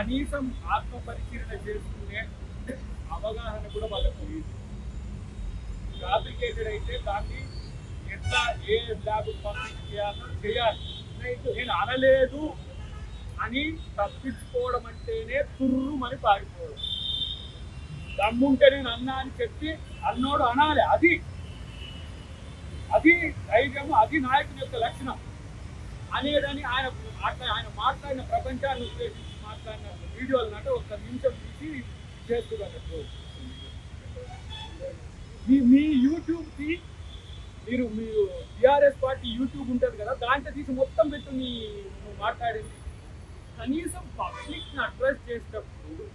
కనీసం ఆత్మ పరిశీలన చేసుకునే అవగాహన కూడా వాళ్ళకు లేదు. ఫ్యాబ్రికేటెడ్ అయితే దాన్ని ఎట్లా ఏ ల్యాబ్ పంపిణీ చేయాలి. నేను అనలేదు అని తప్పించుకోవడం అంటేనే తుర్రుమని పారిపోవడం. దమ్ముంటే నేను అన్నా అని చెప్పి అన్నోడు అనాలి. అది ధైర్యము, అది నాయకుని యొక్క లక్షణం అనేదని ఆయన మాట్లాడిన ప్రపంచాన్ని ఉద్దేశించి మాట్లాడిన వీడియోలు అంటే ఒక నిమిషం తీసి చేస్తున్నట్టు. మీ యూట్యూబ్కి మీరు టీఆర్ఎస్ పార్టీ యూట్యూబ్ ఉంటుంది కదా, దాంట్లో తీసి మొత్తం పెట్టు నువ్వు మాట్లాడింది. కనీసం పబ్లిక్ని అడ్రస్ చేసేటప్పుడు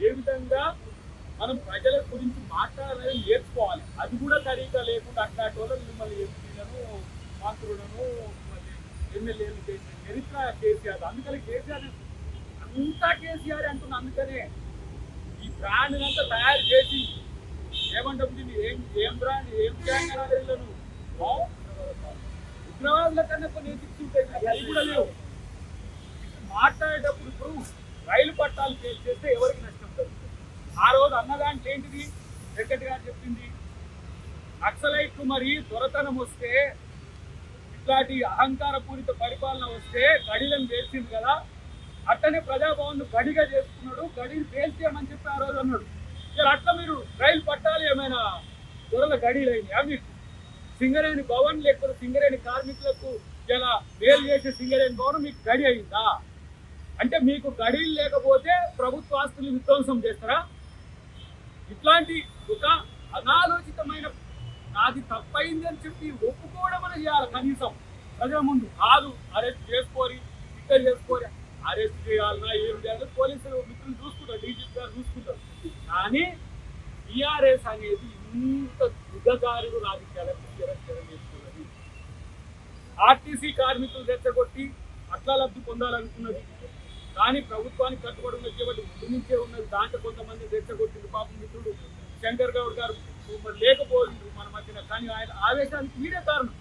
ఏ విధంగా మనం ప్రజల గురించి మాట్లాడాలని నేర్చుకోవాలి. అది కూడా సరిగ్గా లేకుండా అట్లాంటి వాళ్ళు మిమ్మల్ని ఎంపీలను, మంత్రులను, ఎమ్మెల్యేలు చేసిన చరిత్ర కేసీఆర్. అందుకని కేసీఆర్ అంతా కేసీఆర్ అంటున్నా. అందుకనే ఈ బ్రాండ్ అంతా తయారు చేసి ఏమంటాం దీన్ని, ఏం బ్రాండ్, ఏం బ్రాండ్ ఉగ్రవాదుల కన్నా కొన్ని ఎథిక్స్ ఉంటాయి, అవి కూడా లేవు. మాట్లాడేటప్పుడు ఇప్పుడు రైలు పట్టాలు చేస్తే ఎవరికి నష్టం జరుగుతుంది? ఆ రోజు అన్నదాంట్లో ఏంటిది వెంకట్ గారు చెప్పింది, నక్సలైట్లు మరి దొరతనం వస్తే, ఇట్లాంటి అహంకారపూరిత పరిపాలన వస్తే గడిలను పేల్చింది కదా, అట్టనే ప్రజాభవన్ గడిగా చేసుకున్నాడు, గడిని పేల్చేయమని చెప్పి ఆ రోజు అన్నాడు. ఇలా అట్లా మీరు రైలు పట్టాలు ఏమైనా దొరల గడిలు అయినాయా? మీకు సింగరేణి భవన్ లేకపోతే సింగరేణి కార్మికులకు ఇలా వేలు చేసే సింగరేణి భవన్ మీకు గడి అయిందా? అంటే మీకు గడిలు లేకపోతే ప్రభుత్వ ఆస్తులు విధ్వంసం చేస్తారా? ఇట్లాంటి ఒక అనాలోచితమైన, నాది తప్పైంది అని చెప్పి ఒప్పుకోవడం అనేది చేయాలి. కనీసం ప్రజల ముందు కాదు అరెస్ట్ చేసుకోరి, ఇక్కడ చేసుకోరి, అరెస్ట్ చేయాలన్నా ఏం చేయాలి పోలీసులు మిత్రులు చూసుకుంటారు, డీజీపీ గారు చూసుకుంటారు. కానీ టీఆర్ఎస్ అనేది ఇంత దిగజారుడు రాజకీయాలకు చేసుకున్నది. ఆర్టీసీ కార్మికులు రెచ్చగొట్టి అట్లా లబ్ధి పొందాలనుకున్నది. కానీ ప్రభుత్వానికి కట్టుబడి ఉన్నది కాబట్టి ముందు నుంచే ఉన్నది. దాంట్లో కొంతమంది రెచ్చగొట్టింది. పాపం మిత్రుడు శంకర్ గౌడ్ గారు లేకపోయింది మన మధ్యన. కానీ ఆయన ఆవేశానికి మీరే కారణం.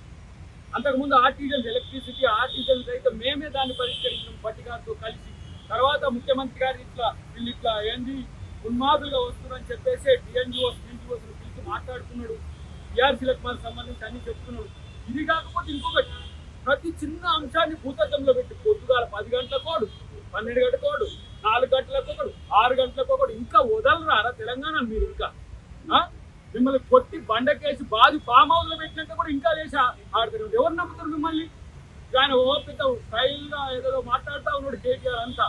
అంతకుముందు ఆర్టీజన్ ఎలక్ట్రిసిటీ, ఆర్టీజన్ అయితే మేమే దాన్ని పరిష్కరించాం భట్టి గారితో కలిసి. తర్వాత ముఖ్యమంత్రి గారు వీళ్ళు ఇట్లా ఏంది ఉన్మాదులుగా వస్తున్నారని చెప్పేసి డిఎన్జిఓస్ పిలిచి మాట్లాడుతున్నాడు. టీఆర్సీలకు మనకు సంబంధించి అన్ని చెప్తున్నాడు. ఇది కాకపోతే ఇంకొకటి, ప్రతి చిన్న అంశాన్ని భూతత్వంలో పెట్టి పొద్దుగాల 10 గంటల కోడు, 12 గంటల కోడు, 4 గంటలకు ఒకడు, 6 గంటలకు ఒకడు, ఇంకా వదలరారా తెలంగాణ? మీరు ఇంకా మిమ్మల్ని కొట్టి బండకేసి బాధి ఫామ్ హౌస్ లో పెట్టినాక కూడా ఇంకా చేసి ఆడుతున్నారు. ఎవరు నమ్ముతారు మిమ్మల్ని? ఆయన ఓ పెద్ద స్టైల్గా ఏదో మాట్లాడుతూ ఉన్నాడు కేటీఆర్ అంతా.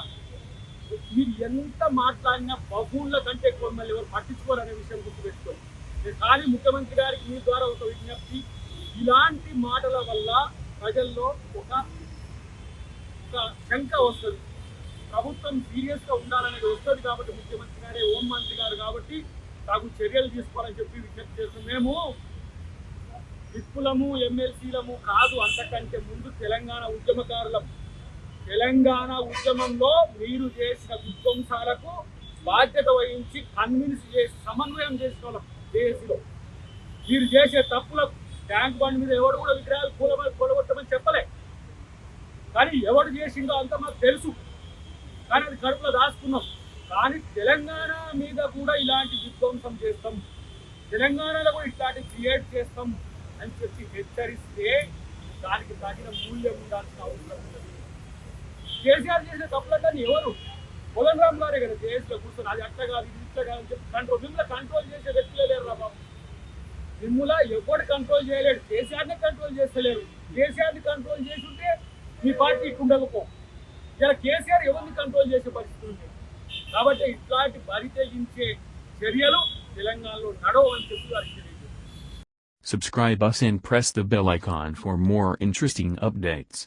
మీరు ఎంత మాట్లాడినా బహుళ కంటే ఎక్కువ మిమ్మల్ని ఎవరు పట్టించుకోరు అనే విషయం గుర్తుపెట్టుకోండి. కానీ ముఖ్యమంత్రి గారికి మీ ద్వారా ఒక విజ్ఞప్తి, ఇలాంటి మాటల వల్ల ప్రజల్లో ఒక శంక వస్తుంది. ప్రభుత్వం సీరియస్గా ఉండాలనేది వస్తుంది కాబట్టి ముఖ్యమంత్రి గారే, హోంమంత్రి గారు కాబట్టి తగు చర్యలు తీసుకోవాలని చెప్పి విజ్ఞప్తి చేస్తాం. మేము విప్పులము, ఎమ్మెల్సీలము కాదు, అంతకంటే ముందు తెలంగాణ ఉద్యమకారులం. తెలంగాణ ఉద్యమంలో మీరు చేసిన విధ్వంసాలకు బాధ్యత వహించి కన్విన్స్ చేసి సమన్వయం చేసుకోవాలి. దేశంలో మీరు చేసే తప్పులకు ట్యాంక్ బండ్ మీద ఎవరు కూడా విగ్రహాలు కూలగొట్టమని చెప్పలే. కానీ ఎవడు చేసిందో అంత మాకు తెలుసు. కానీ అది కడుపులో దాచుకున్నాం. కానీ తెలంగాణ మీద కూడా ఇలాంటి విధ్వంసం చేస్తాం, తెలంగాణలో కూడా ఇట్లాంటి క్రియేట్ చేస్తాం అని చెప్పి హెచ్చరిస్తే దానికి తగిన మూల్యం ఉండాల్సిన అవసరం ఉన్నది. కేసీఆర్ చేసే తప్పులన్నీ ఎవరు? కోదండరామ్ గారే కదా కేసులో కూర్చొని అది అట్లా కాదు, ఇది ఇట్లా కాదని చెప్పి మిమ్మల్ని కంట్రోల్ చేసే వ్యక్తులే లేరు రా బాబు. మిమ్మల్ని ఎవరు కంట్రోల్ చేయలేడు. కేసీఆర్నే కంట్రోల్ చేస్తలేరు. కేసీఆర్ని కంట్రోల్ చేసి ఉంటే మీ పార్టీ ఇట్లా ఉండకపో. ఇలా కేసీఆర్ ఎవరిని కంట్రోల్ చేసే పరిస్థితి ఉంది. కాబట్టి ఇట్లాంటి బరి తెగించే చర్యలు తెలంగాణలో నడవని చెప్పి వారికి తెలియదు. Subscribe us and press the bell icon for more interesting updates.